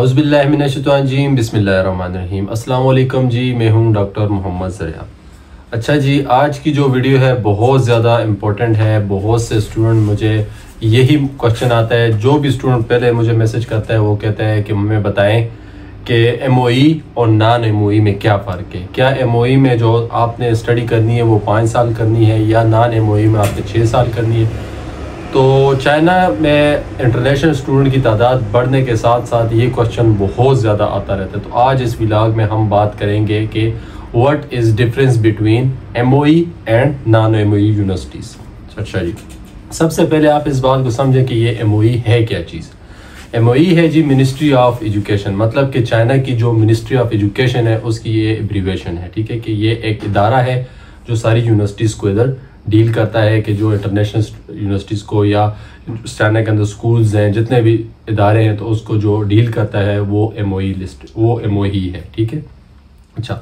औज़ुबिल्लाहिमिनश्शैतानिर्रजीम बिस्मिल्लाहिर्रहमानिर्रहीम। अस्सलाम वालेकुम जी, मैं हूं डॉक्टर मोहम्मद ज़रिया। अच्छा जी, आज की जो वीडियो है बहुत ज़्यादा इम्पोर्टेंट है। बहुत से स्टूडेंट मुझे यही क्वेश्चन आता है, जो भी स्टूडेंट पहले मुझे मैसेज करता है वो कहता है कि हमें बताएं कि एमओई और नॉन एमओई में क्या फ़र्क है। क्या एमओई में जो आपने स्टडी करनी है वो 5 साल करनी है या नॉन एमओई में आपने 6 साल करनी है। तो चाइना में इंटरनेशनल स्टूडेंट की तादाद बढ़ने के साथ साथ ये क्वेश्चन बहुत ज़्यादा आता रहता है। तो आज इस व्लॉग में हम बात करेंगे कि what is difference between MoE and non MoE universities. अच्छा जी, सबसे पहले आप इस बात को समझें कि ये एमओई है क्या चीज़। एमओई है जी मिनिस्ट्री ऑफ एजुकेशन, मतलब कि चाइना की जो मिनिस्ट्री ऑफ एजुकेशन है उसकी ये एब्रीवेशन है। ठीक है कि ये एक इदारा है जो सारी यूनिवर्सिटीज़ को इधर डील करता है कि जो इंटरनेशनल यूनिवर्सिटीज़ को या चाइना के अंदर स्कूल्स हैं, जितने भी इदारे हैं, तो उसको जो डील करता है वो एमओई लिस्ट, वो एमओई है। ठीक है। अच्छा,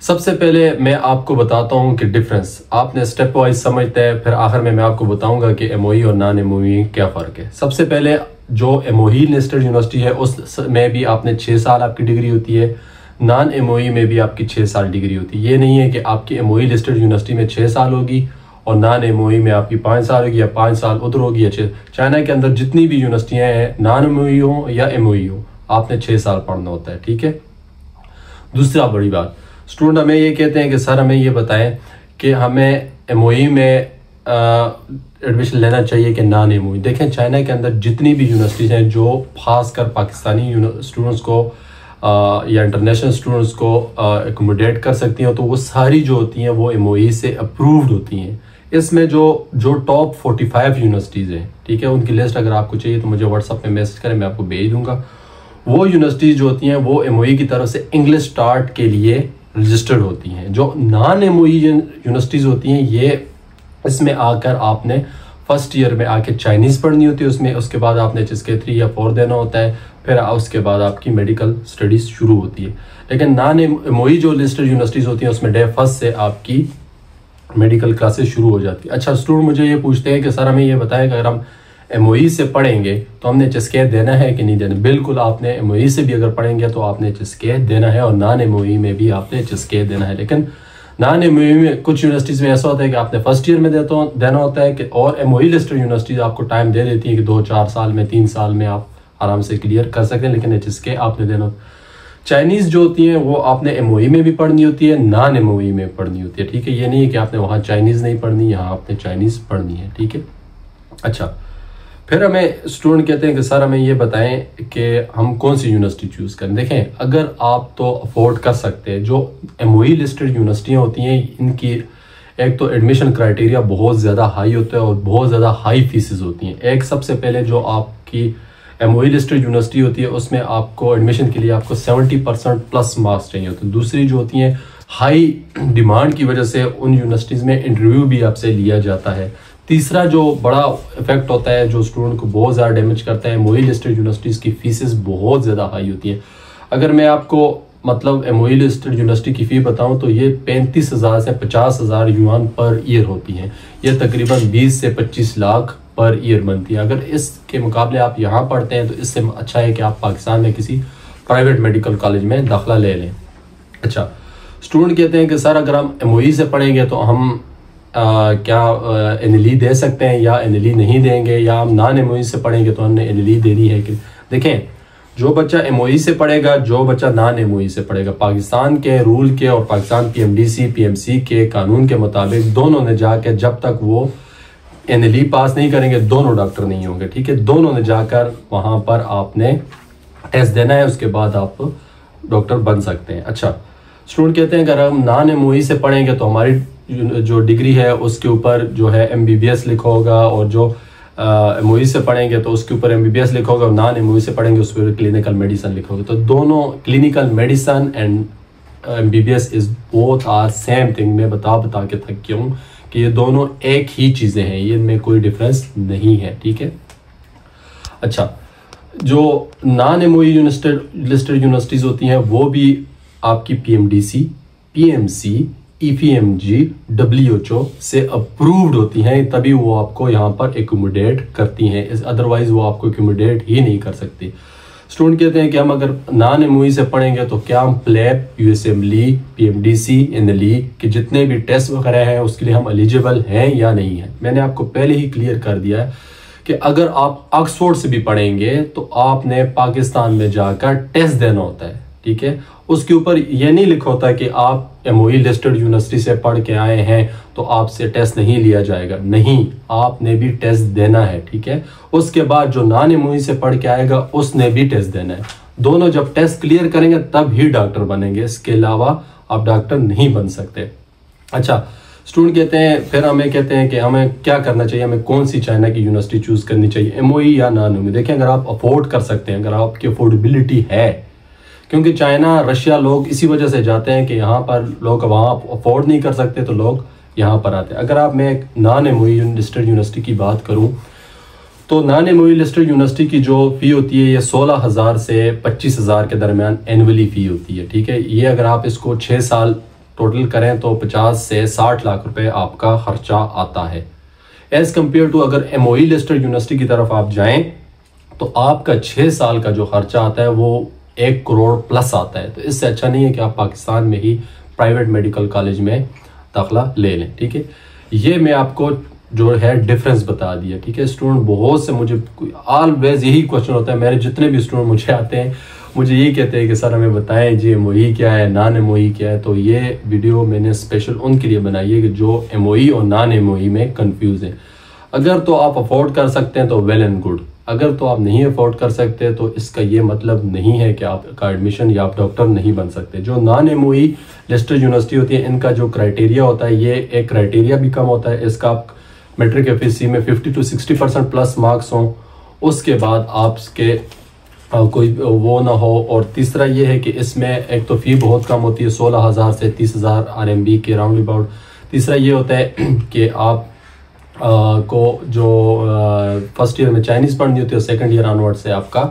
सबसे पहले मैं आपको बताता हूँ कि डिफरेंस आपने स्टेप वाइज समझते हैं, फिर आखिर में मैं आपको बताऊंगा कि एमओई और नॉन एमओई में क्या फ़र्क है। सबसे पहले जो एमओई लिस्टेड यूनिवर्सिटी है उसमें भी आपने 6 साल आपकी डिग्री होती है, नॉन एमओई में भी आपकी 6 साल डिग्री होती है। ये नहीं है कि आपकी एमओई लिस्टेड यूनिवर्सिटी में 6 साल होगी और नॉन एमओई में आपकी 5 साल होगी या 5 साल उधर होगी या 6। चाइना के अंदर जितनी भी यूनिवर्सिटियां हैं, नॉन एमओई हो या एमओई हो, आपने 6 साल पढ़ना होता है। ठीक है। दूसरा बड़ी बात, स्टूडेंट हमें ये कहते हैं कि सर हमें ये बताएं कि हमें एमओई में एडमिशन लेना चाहिए कि नॉन एमओई। देखें, चाइना के अंदर जितनी भी यूनिवर्सिटीज़ हैं जो खासकर पाकिस्तानी स्टूडेंट्स को या इंटरनेशनल स्टूडेंट्स को एकोमोडेट कर सकती हैं, तो वो सारी जो होती हैं वो एमओई से अप्रूव्ड होती हैं। इसमें जो टॉप 45 यूनिवर्सिटीज़ हैं, ठीक है, उनकी लिस्ट अगर आपको चाहिए तो मुझे व्हाट्सएप में मैसेज करें, मैं आपको भेज दूंगा। वो यूनिवर्सिटीज़ जो होती हैं वो एमओई की तरफ से इंग्लिश स्टार्ट के लिए रजिस्टर्ड होती हैं। जो नॉन एमओई यूनिवर्सिटीज़ होती हैं, ये इसमें आकर आपने फर्स्ट ईयर में आके चाइनीज़ पढ़नी होती है, उसमें उसके बाद आपने HSK 3 या 4 देना होता है, फिर उसके बाद आपकी मेडिकल स्टडीज़ शुरू होती है। लेकिन नॉन एमओई जो लिस्टेड यूनिवर्सिटीज़ होती हैं उसमें डे फर्स्ट से आपकी मेडिकल क्लासेस शुरू हो जाती है। अच्छा, स्टूडेंट मुझे ये पूछते हैं कि सर हमें ये बताएं कि अगर हम एमओई से पढ़ेंगे तो हमने HSK देना है कि नहीं देना। बिल्कुल, आपने एमओई से भी अगर पढ़ेंगे तो आपने HSK देना है और नॉन एमओई में भी आपने HSK देना है। लेकिन नॉन एमओई में कुछ यूनिवर्सिटीज़ में ऐसा होता है कि आपने फर्स्ट ईयर में देना होता है कि, और एमओई लिस्टेड यूनिवर्सिटीज़ आपको टाइम दे देती है कि 2-4 साल में, 3 साल में आप आराम से क्लियर कर सकते हैं, लेकिन HSK आपने देना होता है। चाइनीज़ जो होती हैं वो आपने एमओई में भी पढ़नी होती है, नॉन एमओई में पढ़नी होती है। ठीक है, ये नहीं है कि आपने वहाँ चाइनीज़ नहीं पढ़नी, यहाँ आपने चाइनीज़ पढ़नी है। ठीक है। अच्छा, फिर हमें स्टूडेंट कहते हैं कि सर हमें ये बताएं कि हम कौन सी यूनिवर्सिटी चूज़ करें। देखें, अगर आप तो अफोर्ड कर सकते हैं, जो एमओई लिस्टेड यूनिवर्सिटियाँ होती हैं इनकी एक तो एडमिशन क्राइटेरिया बहुत ज़्यादा हाई होता है और बहुत ज़्यादा हाई फीसेस होती हैं। एक सबसे पहले जो आपकी एमओई लिस्टेड यूनिवर्सिटी होती है उसमें आपको एडमिशन के लिए आपको 70% प्लस मार्क्स चाहिए होते हैं। दूसरी जो होती हैं, हाई डिमांड की वजह से उन यूनिवर्सिटीज़ में इंटरव्यू भी आपसे लिया जाता है। तीसरा जो बड़ा इफेक्ट होता है, जो स्टूडेंट को बहुत ज़्यादा डैमेज करता है, एमओई लिस्टेड यूनिवर्सिटीज़ की फीसेस बहुत ज़्यादा हाई होती हैं। अगर मैं आपको मतलब एमओई लिस्टेड यूनिवर्सिटी की फ़ी बताऊं तो ये 35,000 से 50,000 युआन पर ईयर होती हैं। ये तकरीबन 20 से 25 लाख पर ईयर बनती है। अगर इसके मुकाबले आप यहाँ पढ़ते हैं तो इससे अच्छा है कि आप पाकिस्तान में किसी प्राइवेट मेडिकल कॉलेज में दाखिला ले लें। अच्छा, स्टूडेंट कहते हैं कि सर अगर हम एमओई से पढ़ेंगे तो हम क्या एनएलई दे सकते हैं या एनएलई नहीं देंगे, या हम नॉन एमओई से पढ़ेंगे तो हमने एनएलई देनी है कि। देखें, जो बच्चा एमओई से पढ़ेगा, जो बच्चा नॉन एमओई से पढ़ेगा, पाकिस्तान के रूल के और पाकिस्तान PMDC PMC के कानून के मुताबिक दोनों ने जाकर, जब तक वो एनएलई पास नहीं करेंगे, दोनों डॉक्टर नहीं होंगे। ठीक है, दोनों ने जाकर वहाँ पर आपने टेस्ट देना है, उसके बाद आप डॉक्टर बन सकते हैं। अच्छा, स्टूडेंट कहते हैं अगर हम नॉन एमओई से पढ़ेंगे तो हमारी जो डिग्री है उसके ऊपर जो है MBBS लिखा होगा, और जो एमओई से पढ़ेंगे तो उसके ऊपर MBBS लिखा होगा, और नॉन एमओई से पढ़ेंगे उस पर क्लिनिकल मेडिसिन लिखा होगा। तो दोनों clinical medicine and MBBS is both are same thing. मैं बता के थक गया हूँ कि ये दोनों एक ही चीज़ें हैं, ये इनमें कोई डिफरेंस नहीं है। ठीक है। अच्छा, जो नॉन एमओई लिस्टेड यूनिवर्सिटीज़ होती हैं वो भी आपकी PMDC PMC EPMG WHO से अप्रूव्ड होती हैं, तभी वो आपको यहाँ पर एकोमोडेट करती हैं, अदरवाइज वो आपको एकोमोडेट ही नहीं कर सकती। स्टूडेंट कहते हैं कि हम अगर नॉन एमओई से पढ़ेंगे तो क्या हम प्लेब, यूएसएम लीग, पीएमडीसी, इन लीग के जितने भी टेस्ट वगैरह हैं उसके लिए हम एलिजिबल हैं या नहीं है। मैंने आपको पहले ही क्लियर कर दिया है कि अगर आप ऑक्सफोर्ड से भी पढ़ेंगे तो आपने पाकिस्तान में जाकर टेस्ट देना होता है, ठीक है। उसके ऊपर यह नहीं लिखा होता कि आप एमओई लिस्टेड यूनिवर्सिटी से पढ़ के आए हैं तो आपसे टेस्ट नहीं लिया जाएगा, नहीं, आपने भी टेस्ट देना है, ठीक है। उसके बाद जो नॉन एमओई से पढ़ के आएगा उसने भी टेस्ट देना है। दोनों जब टेस्ट क्लियर करेंगे तब ही डॉक्टर बनेंगे, इसके अलावा आप डॉक्टर नहीं बन सकते। अच्छा, स्टूडेंट कहते हैं, फिर हमें कहते हैं कि हमें क्या करना चाहिए, हमें कौन सी चाइना की यूनिवर्सिटी चूज करनी चाहिए, एमओई या नॉन एमओई। देखिए, अगर आप अफोर्ड कर सकते हैं, अगर आपकी अफोर्डेबिलिटी है, क्योंकि चाइना, रशिया लोग इसी वजह से जाते हैं कि यहाँ पर लोग वहाँ अफोर्ड नहीं कर सकते तो लोग यहाँ पर आते हैं। अगर आप, मैं एक नॉन एमओई लिस्टेड यूनिवर्सिटी की बात करूँ तो नॉन एमओई लिस्टेड यूनिवर्सिटी की जो फ़ी होती है ये 16,000 से 25,000 के दरमियान एनुअली फ़ी होती है, ठीक है। ये अगर आप इसको 6 साल टोटल करें तो 50 से 60 लाख रुपए आपका खर्चा आता है। एज कम्पेयर टू अगर एमओई लिस्टेड यूनिवर्सिटी की तरफ आप जाएं तो आपका 6 साल का जो खर्चा आता है वो 1 करोड़ प्लस आता है। तो इससे अच्छा नहीं है कि आप पाकिस्तान में ही प्राइवेट मेडिकल कॉलेज में दाखिला ले लें, ठीक है। ये मैं आपको जो है डिफरेंस बता दिया, ठीक है। स्टूडेंट बहुत से मुझे ऑलवेज यही क्वेश्चन होता है, मेरे जितने भी स्टूडेंट मुझे आते हैं मुझे यही कहते हैं कि सर हमें बताएं जी एमओई क्या है, नॉन एमओई क्या है। तो ये वीडियो मैंने स्पेशल उनके लिए बनाई है कि जो एमओई और नॉन एमओई में कंफ्यूज हैं। अगर तो आप अफोर्ड कर सकते हैं तो वेल एंड गुड, अगर तो आप नहीं अफोर्ड कर सकते तो इसका ये मतलब नहीं है कि आपका एडमिशन या आप डॉक्टर नहीं बन सकते। जो नॉन एमओई लिस्टेड यूनिवर्सिटी होती है इनका जो क्राइटेरिया होता है, ये एक क्राइटेरिया भी कम होता है, इसका आप मैट्रिक एफएससी में 50 to 60% प्लस मार्क्स हों, उसके बाद आपके कोई वो ना हो। और तीसरा ये है कि इसमें एक तो फ़ी बहुत कम होती है, 16,000 से 30,000 RMB के राउंड अबाउट। तीसरा ये होता है कि आप को जो फर्स्ट ईयर में चाइनीज़ पढ़नी होती है, सेकंड ईयर ऑनवर्ड से आपका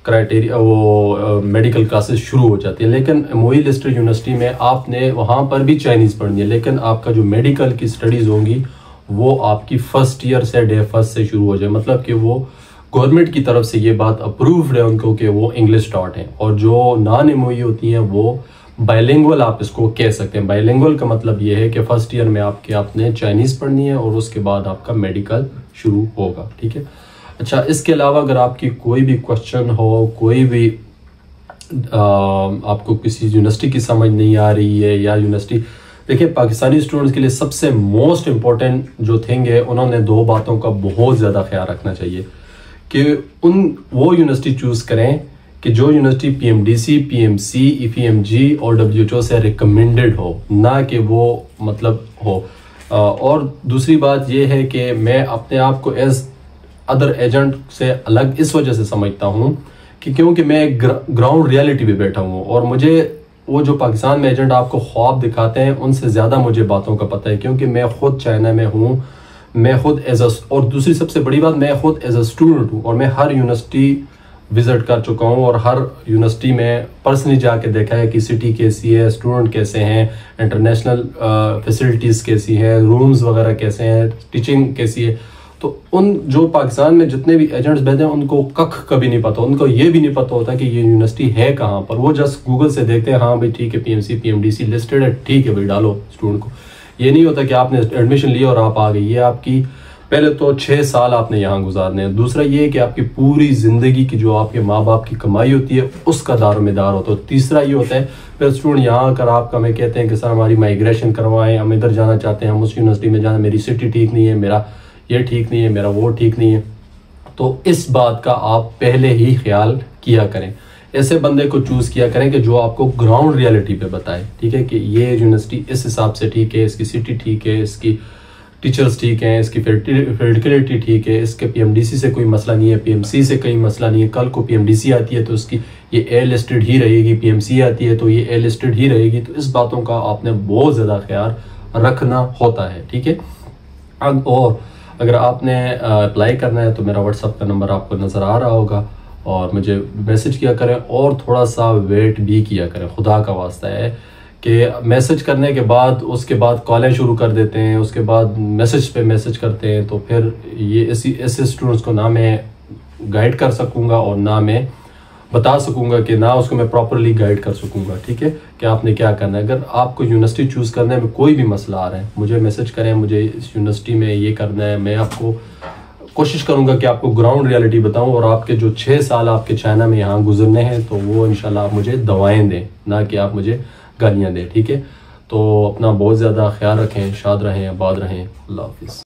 क्राइटेरिया वो मेडिकल क्लासेस शुरू हो जाती है। लेकिन एमओई लिस्टेड यूनिवर्सिटी में आपने वहाँ पर भी चाइनीज़ पढ़नी है, लेकिन आपका जो मेडिकल की स्टडीज़ होंगी वो आपकी फर्स्ट ईयर से डे फर्स्ट से शुरू हो जाए। मतलब कि वो गवर्नमेंट की तरफ से ये बात अप्रूव्ड है उनको कि वो इंग्लिश टॉट है। और जो नॉन एमओई होती हैं वो बाइलिंगुअल आप इसको कह सकते हैं। बाइलिंगुअल का मतलब ये है कि फर्स्ट ईयर में आपने चाइनीज़ पढ़नी है और उसके बाद आपका मेडिकल शुरू होगा, ठीक है। अच्छा, इसके अलावा अगर आपकी कोई भी क्वेश्चन हो, कोई भी आपको किसी यूनिवर्सिटी की समझ नहीं आ रही है या यूनिवर्सिटी, देखिए पाकिस्तानी स्टूडेंट्स के लिए सबसे मोस्ट इम्पोर्टेंट जो थिंग है, उन्होंने 2 बातों का बहुत ज़्यादा ख्याल रखना चाहिए कि वो यूनिवर्सिटी चूज़ करें कि जो यूनिवर्सिटी पीएमडीसी, पीएमसी, ईपीएमजी और डब्ल्यूएचओ से रिकमेंडेड हो, ना कि वो मतलब हो। और दूसरी बात ये है कि मैं अपने आप को एज अदर एजेंट से अलग इस वजह से समझता हूँ कि क्योंकि मैं ग्राउंड रियलिटी पे बैठा हूँ और मुझे वो जो पाकिस्तान में एजेंट आपको ख्वाब दिखाते हैं उनसे ज़्यादा मुझे बातों का पता है, क्योंकि मैं खुद चाइना में हूँ, मैं खुद और दूसरी सबसे बड़ी बात, मैं खुद एज अ स्टूडेंट हूँ और मैं हर यूनिवर्सिटी विज़िट कर चुका हूँ और हर यूनिवर्सिटी में पर्सनली जाके देखा है कि सिटी कैसी है, स्टूडेंट कैसे हैं, इंटरनेशनल फैसिलिटीज़ कैसी हैं, रूम्स वगैरह कैसे हैं, टीचिंग कैसी है। तो उन जो पाकिस्तान में जितने भी एजेंट्स बैठे हैं उनको कख कभी नहीं पता, उनको ये भी नहीं पता होता कि ये यूनिवर्सिटी है कहाँ पर। वो जस्ट गूगल से देखते हैं, हाँ भाई ठीक है पीएमसी पीएमडीसी लिस्टेड है, ठीक है भाई डालो स्टूडेंट को। ये नहीं होता कि आपने एडमिशन लिया और आप आ गए। ये आपकी पहले तो 6 साल आपने यहाँ गुजारने हैं। दूसरा ये है कि आपकी पूरी ज़िंदगी की जो आपके माँ बाप की कमाई होती है उसका दारोमदार होता है। तीसरा ये होता है फिर स्टूडेंट यहाँ आकर आपका हमें कहते हैं कि सर हमारी माइग्रेशन करवाएं, हम इधर जाना चाहते हैं, हम उस यूनिवर्सिटी में जाना, मेरी सिटी ठीक नहीं है, मेरा ये ठीक नहीं है, मेरा वो ठीक नहीं है। तो इस बात का आप पहले ही ख्याल किया करें, ऐसे बंदे को चूज़ किया करें कि जो आपको ग्राउंड रियलिटी पे बताए, ठीक है, कि ये यूनिवर्सिटी इस हिसाब से ठीक है, इसकी सिटी ठीक है, इसकी टीचर्स ठीक हैं, इसकी फैकल्टी ठीक है, इसके पीएमडीसी से कोई मसला नहीं है, पीएमसी से कोई मसला नहीं है। कल को पीएमडीसी आती है तो उसकी ये ए लिस्टेड ही रहेगी, पीएमसी आती है तो ये ए लिस्टेड ही रहेगी। तो इस बातों का आपने बहुत ज़्यादा ख्याल रखना होता है, ठीक है। और अगर आपने अप्लाई करना है तो मेरा व्हाट्सअप का नंबर आपको नज़र आ रहा होगा और मुझे मैसेज किया करें और थोड़ा सा वेट भी किया करें, खुदा का वास्ता है कि मैसेज करने के बाद उसके बाद कॉलें शुरू कर देते हैं, उसके बाद मैसेज पे मैसेज करते हैं, तो फिर ये ऐसे स्टूडेंट्स को ना मैं गाइड कर सकूँगा और ना मैं बता सकूंगा कि ना उसको मैं प्रॉपरली गाइड कर सकूंगा। ठीक है, कि आपने क्या करना है। अगर आपको यूनिवर्सिटी चूज़ करने में कोई भी मसला आ रहा है, मुझे मैसेज करें, मुझे इस यूनिवर्सिटी में ये करना है, मैं आपको कोशिश करूंगा कि आपको ग्राउंड रियलिटी बताऊं और आपके जो 6 साल आपके चाइना में यहाँ गुजरने हैं तो वो इंशाल्लाह आप मुझे दवाएं दें, ना कि आप मुझे गालियाँ दें। ठीक है, तो अपना बहुत ज़्यादा ख्याल रखें, शाद रहें, आबाद रहें। अल्लाह हाफिज़।